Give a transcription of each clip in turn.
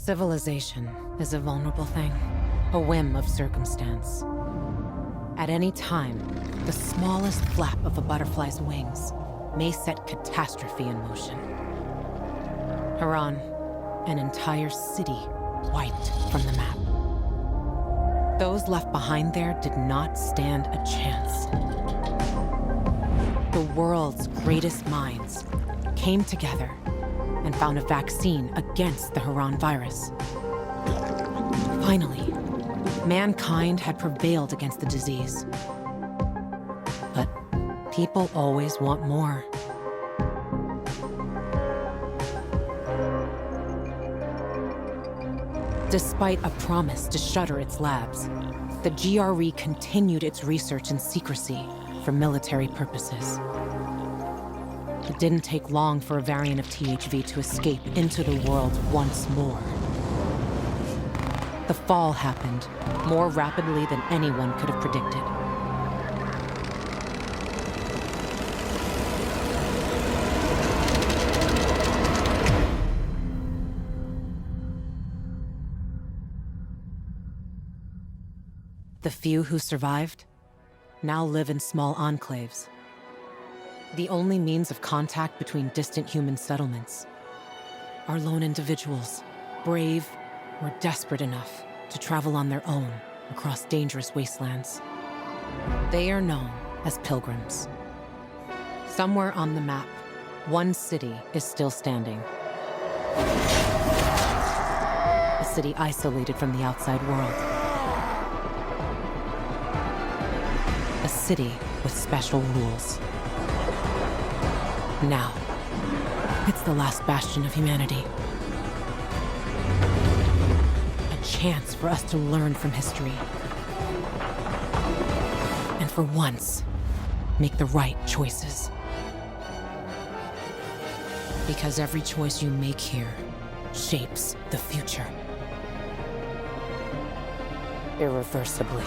Civilization is a vulnerable thing, a whim of circumstance. At any time, the smallest flap of a butterfly's wings may set catastrophe in motion. Harran, an entire city wiped from the map. Those left behind there did not stand a chance. The world's greatest minds came together and found a vaccine against the Harran virus. Finally, mankind had prevailed against the disease. But people always want more. Despite a promise to shutter its labs, the GRE continued its research in secrecy for military purposes. It didn't take long for a variant of THV to escape into the world once more. The fall happened more rapidly than anyone could have predicted. The few who survived now live in small enclaves, the only means of contact between distant human settlements are lone individuals, brave or desperate enough to travel on their own across dangerous wastelands. They are known as pilgrims. Somewhere on the map, one city is still standing. A city isolated from the outside world. A city with special rules. Now, it's the last bastion of humanity. A chance for us to learn from history. And for once, make the right choices. Because every choice you make here shapes the future. Irreversibly.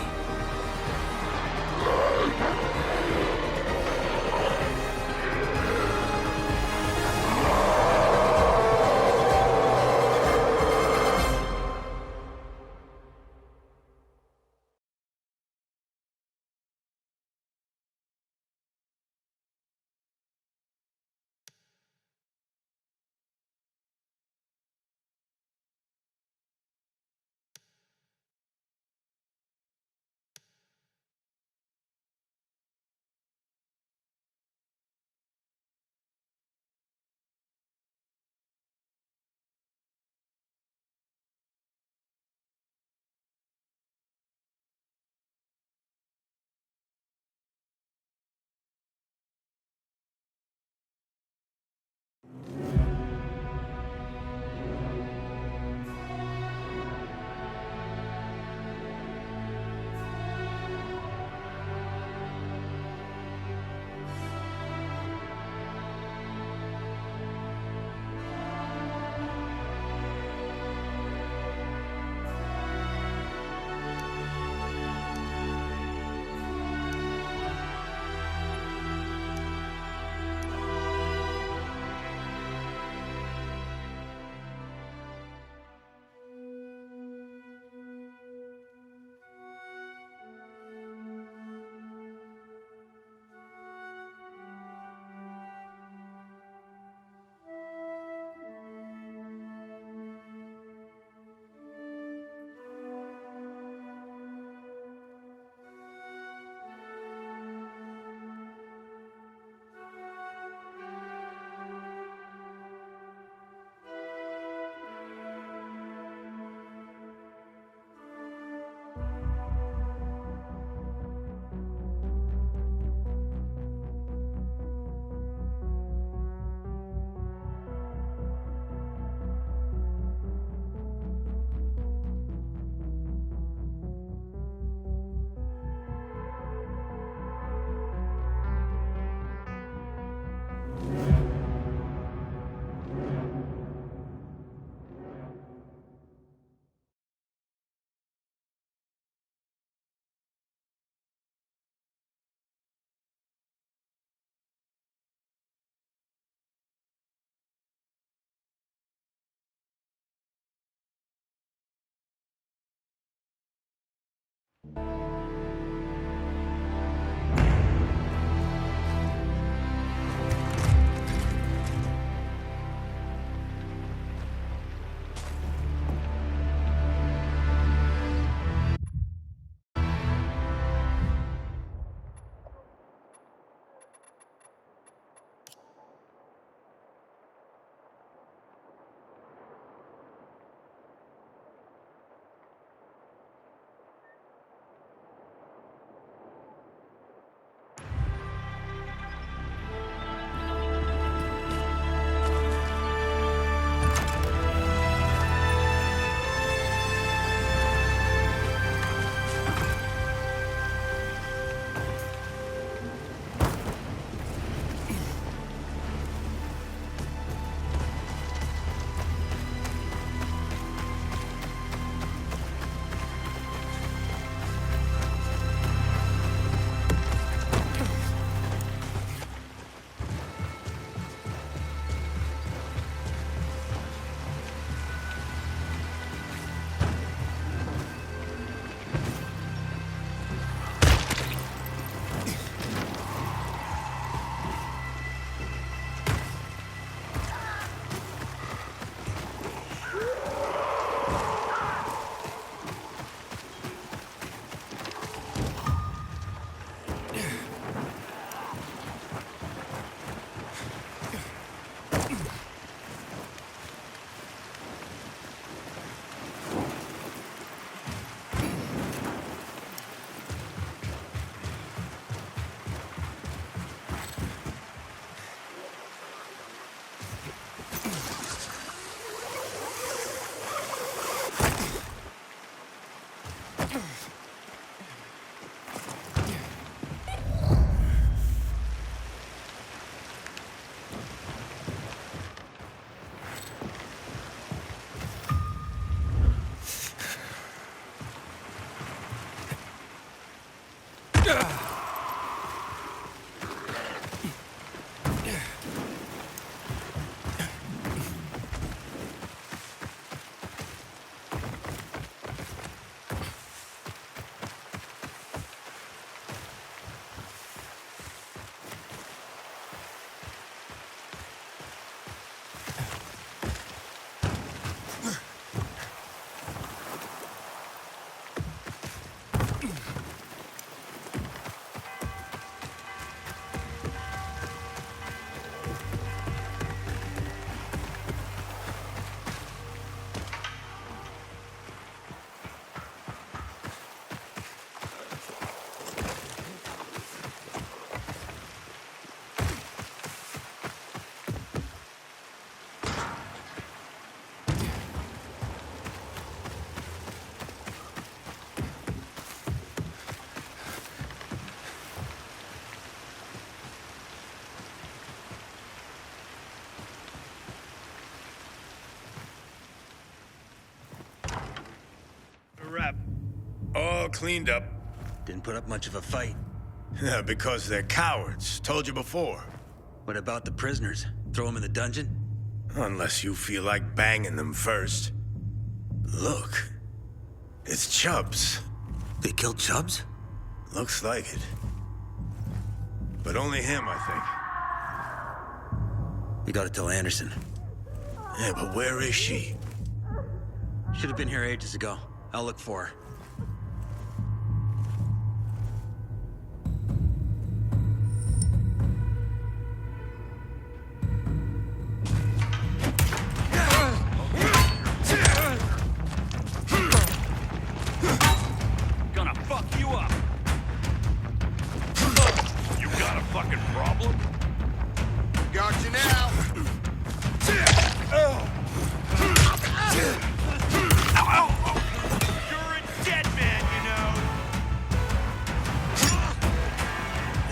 Rep. All cleaned up. Didn't put up much of a fight. Yeah, because they're cowards. Told you before. What about the prisoners? Throw them in the dungeon? Unless you feel like banging them first. Look. It's Chubbs. They killed Chubbs? Looks like it. But only him, I think. We gotta tell Anderson. Yeah, but where is she? Should have been here ages ago. I'll look for her. Gonna fuck you up. You got a fucking problem? Got you now. You're a dead man, you know.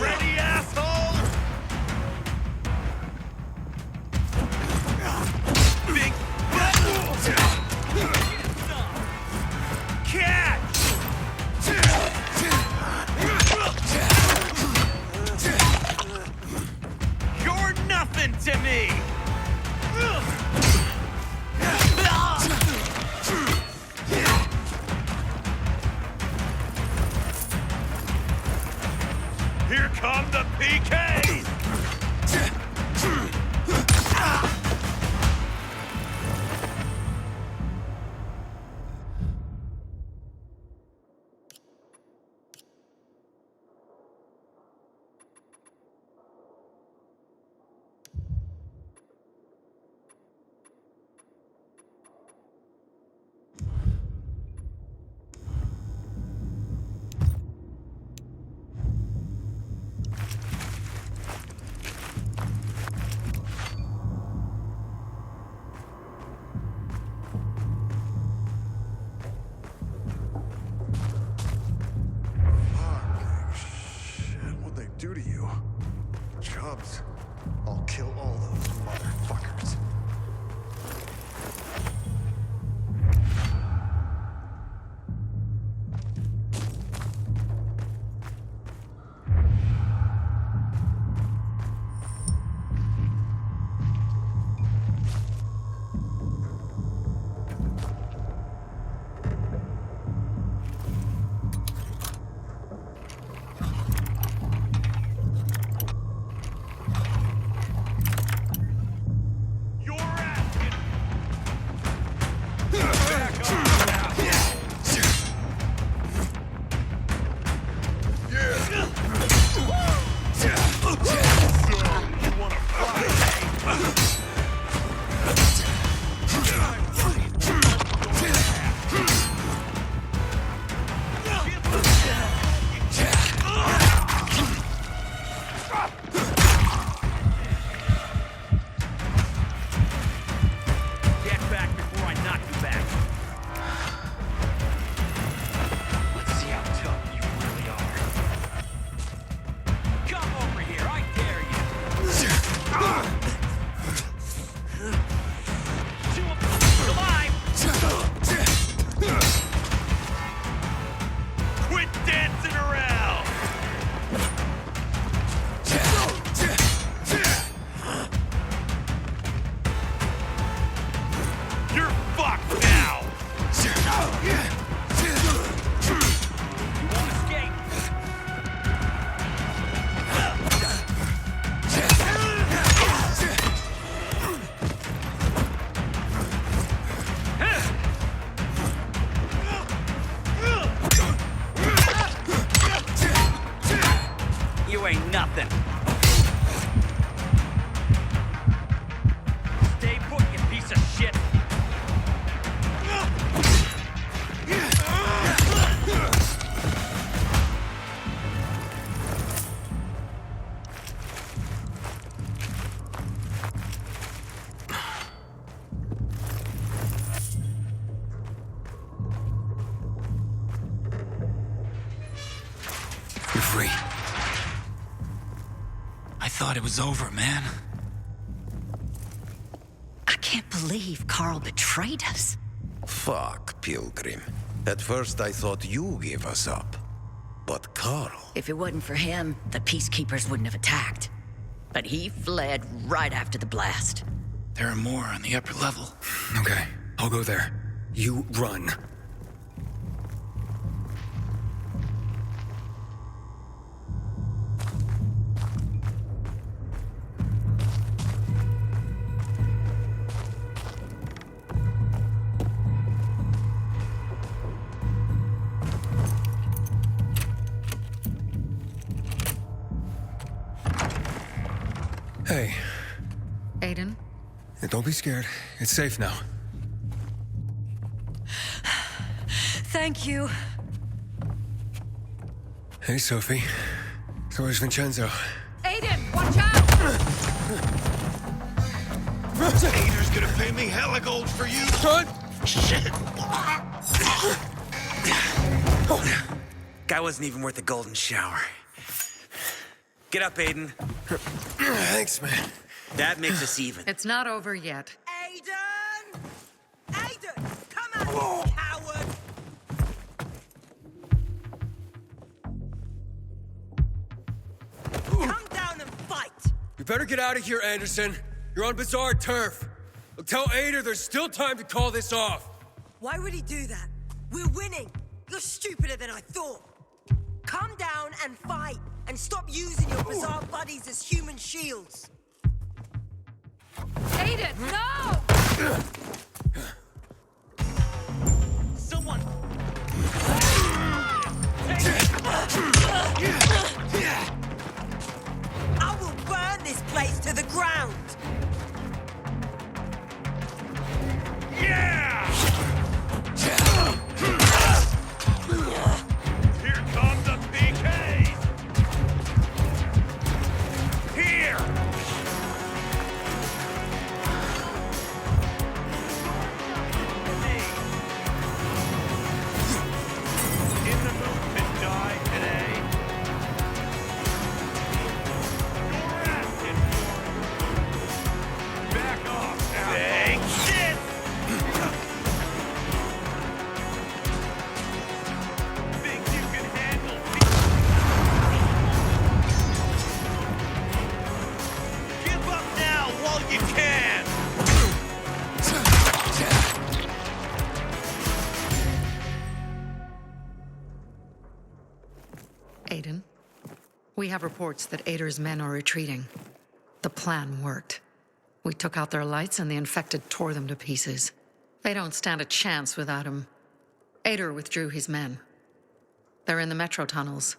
Ready, asshole? Big catch! You're nothing to me! Here come the PKs! Shit, what'd they do to you? Chubbs. I'll kill all those motherfuckers. free. I thought it was over, man. I can't believe Carl betrayed us. Fuck, Pilgrim. At first I thought you gave us up. But Carl... If it wasn't for him, the Peacekeepers wouldn't have attacked. But he fled right after the blast. There are more on the upper level. Okay, I'll go there. You run. Hey. Aiden? Don't be scared. It's safe now. Thank you. Hey, Sophie. So where's Vincenzo? Aiden, watch out! Ader's gonna pay me hella gold for you. Run! Shit. Guy wasn't even worth a golden shower. Get up, Aiden. Thanks, man. That makes us even. It's not over yet. Aiden! Aiden! Come out, you coward! Come down and fight! You better get out of here, Anderson. You're on Bazaar turf. Tell Ader there's still time to call this off. Why would he do that? We're winning! You're stupider than I thought! Come down and fight, and stop using your Bazaar buddies as human shields! Aiden, no! Someone! I will burn this place to the ground! Yeah! Here come the PKs! Here! In the mood to die today? You're asking for it. Back off now. Take this! Think you can handle me? Give up now while you can! Aiden, we have reports that Ader's men are retreating. The plan worked. We took out their lights and the infected tore them to pieces. They don't stand a chance without him. Ader withdrew his men. They're in the metro tunnels.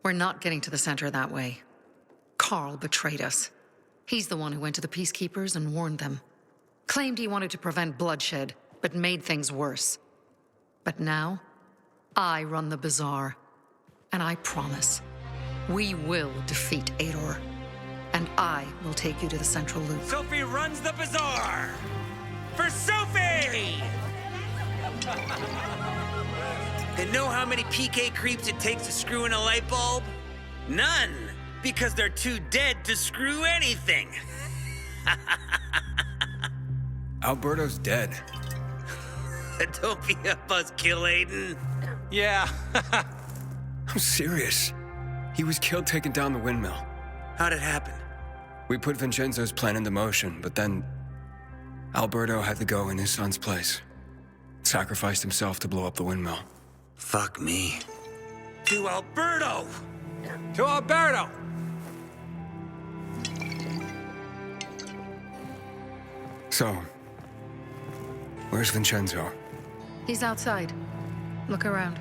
We're not getting to the center that way. Carl betrayed us. He's the one who went to the Peacekeepers and warned them. Claimed he wanted to prevent bloodshed, but made things worse. But now, I run the Bazaar. And I promise, we will defeat Ader. And I will take you to the Central Loop. Sophie runs the bazaar! For Sophie! And know how many PK creeps it takes to screw in a light bulb? None! Because they're too dead to screw anything! Alberto's dead. Don't be a buzzkill, Aiden. Yeah. I'm serious. He was killed taking down the windmill. How'd it happen? We put Vincenzo's plan into motion, but then Alberto had to go in his son's place. Sacrificed himself to blow up the windmill. Fuck me. To Alberto! To Alberto! So, where's Vincenzo? He's outside. Look around.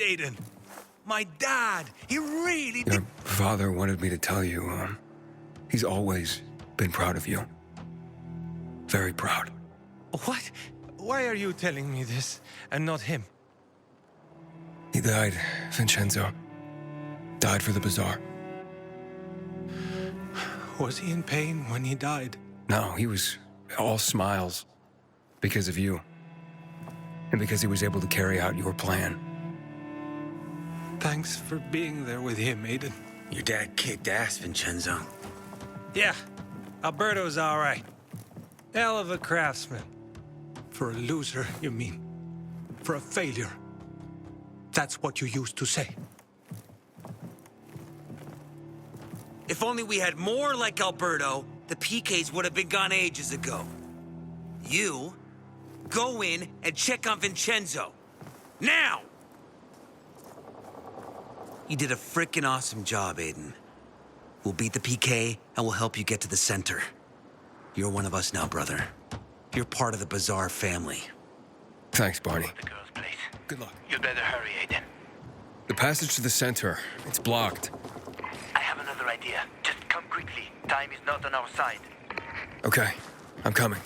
it, Aiden. My dad, he really Your did. father wanted me to tell you, he's always been proud of you. Very proud. What? Why are you telling me this and not him? He died, Vincenzo. Died for the bazaar. Was he in pain when he died? No, he was all smiles. Because of you. And because he was able to carry out your plan. Thanks for being there with him, Aiden. Your dad kicked ass, Vincenzo. Yeah, Alberto's all right. Hell of a craftsman. For a loser, you mean? For a failure. That's what you used to say. If only we had more like Alberto, the PKs would have been gone ages ago. You, go in and check on Vincenzo. Now! You did a frickin' awesome job, Aiden. We'll beat the PK, and we'll help you get to the center. You're one of us now, brother. You're part of the Bazaar family. Thanks, Barney. The girls' place. Good luck. You'd better hurry, Aiden. The passage to the center, it's blocked. I have another idea. Just come quickly. Time is not on our side. Okay, I'm coming.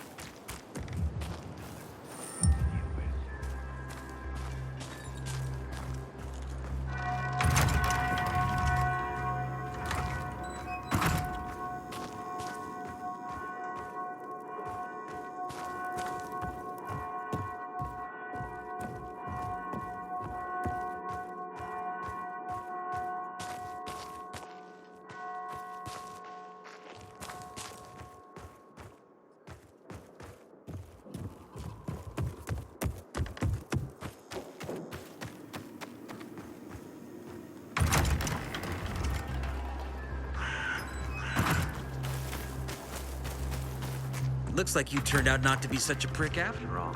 Looks like you turned out not to be such a prick after all.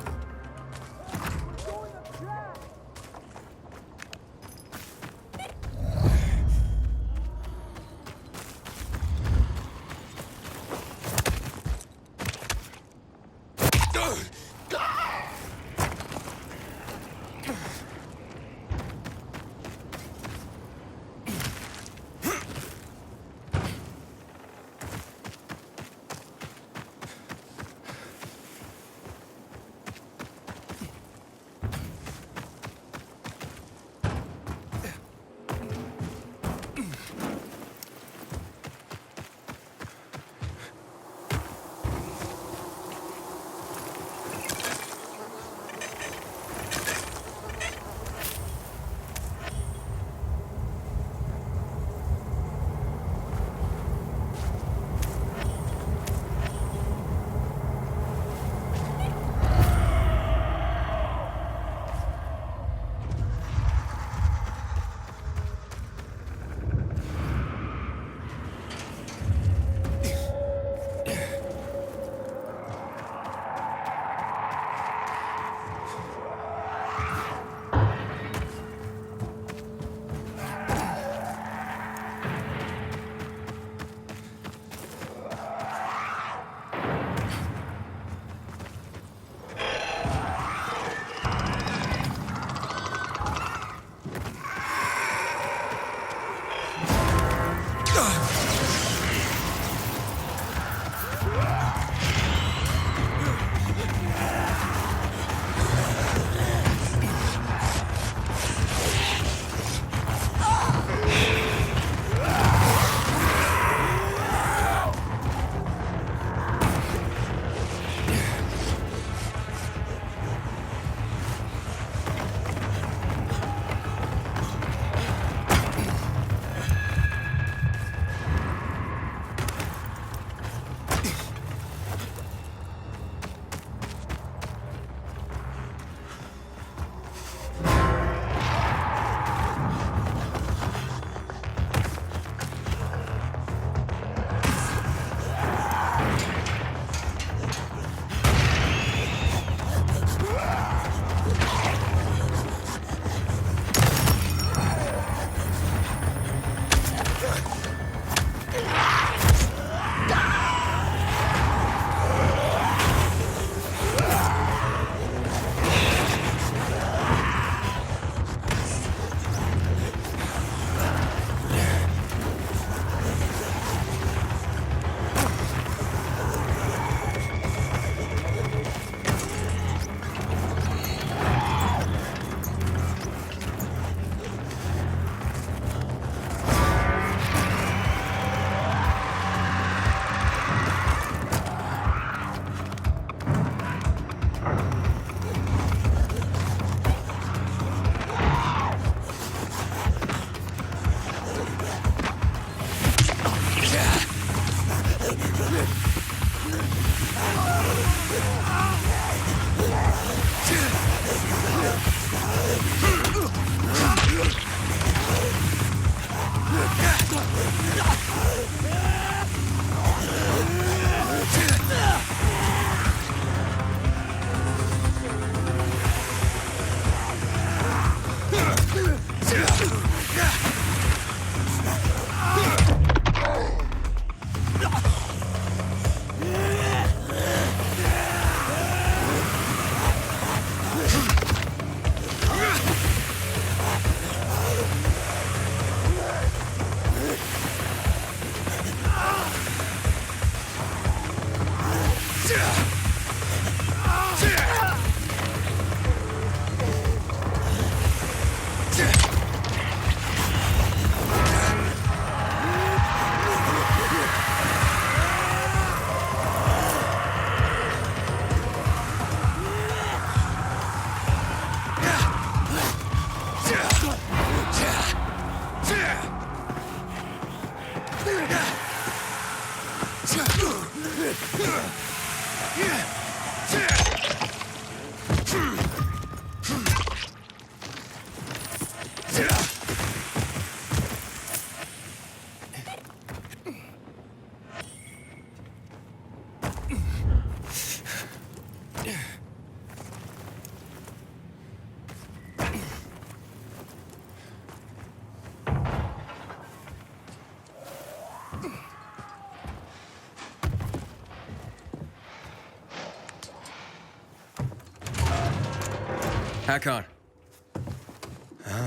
Hakon.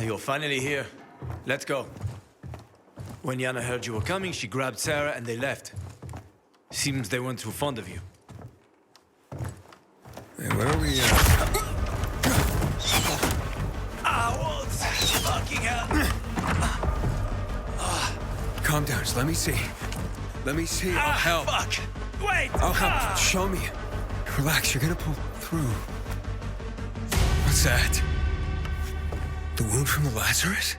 You're finally here. Let's go. When Yana heard you were coming, she grabbed Sarah and they left. Seems they weren't too fond of you. Hey, where are we, Waltz! Fucking hell! Calm down, just let me see. Let me see, I'll help. Fuck! Wait! I'll help, show me. Relax, you're gonna pull through. What's that? The wound from the Lazarus?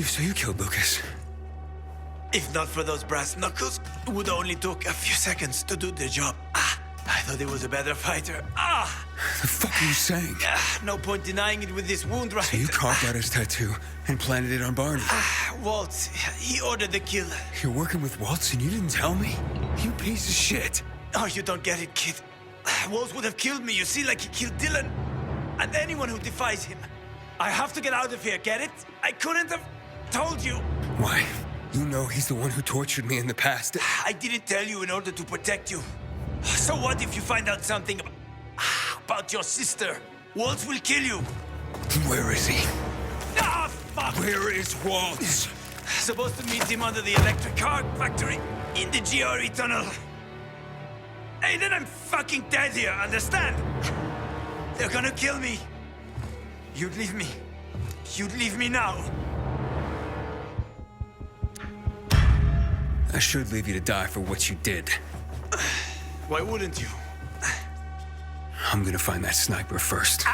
So you killed Lucas. If not for those brass knuckles, it would only took a few seconds to do the job. I thought he was a better fighter. The fuck are you saying? No point denying it with this wound, right? So you carved out his tattoo and planted it on Barney. Waltz, he ordered the kill. You're working with Waltz and you didn't tell me? You piece of shit. Oh, you don't get it, kid. Waltz would have killed me, you see, like he killed Dylan. And anyone who defies him. I have to get out of here, get it? I couldn't have told you. Why? You know he's the one who tortured me in the past. I didn't tell you in order to protect you. So what if you find out something about your sister? Waltz will kill you. Where is he? Fuck! Where is Waltz? Supposed to meet him under the electric car factory in the GRE tunnel. Hey, then I'm fucking dead here, understand? They're gonna kill me. You'd leave me. You'd leave me now. I should leave you to die for what you did. Why wouldn't you? I'm gonna find that sniper first.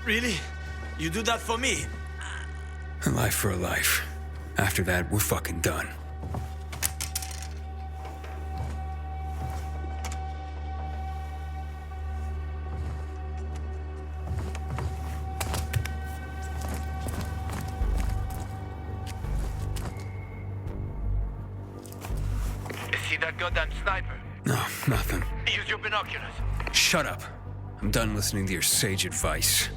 Really? You do that for me? A life for a life. After that, we're fucking done. See that goddamn sniper? No, nothing. Use your binoculars. Shut up. I'm done listening to your sage advice.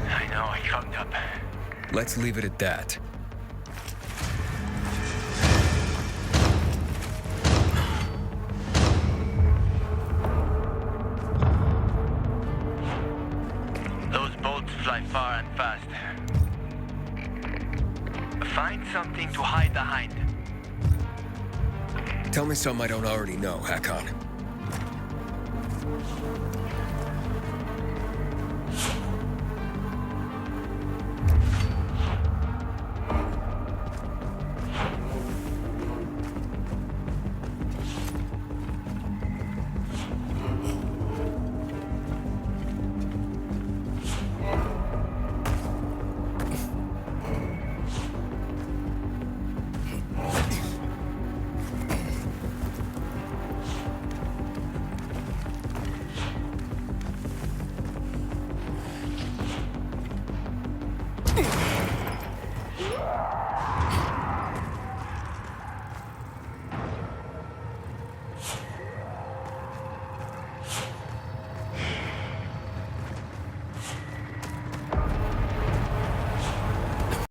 I know, I fucked up. Let's leave it at that. Those bolts fly far and fast. Find something to hide behind. Tell me something I don't already know, Hakon.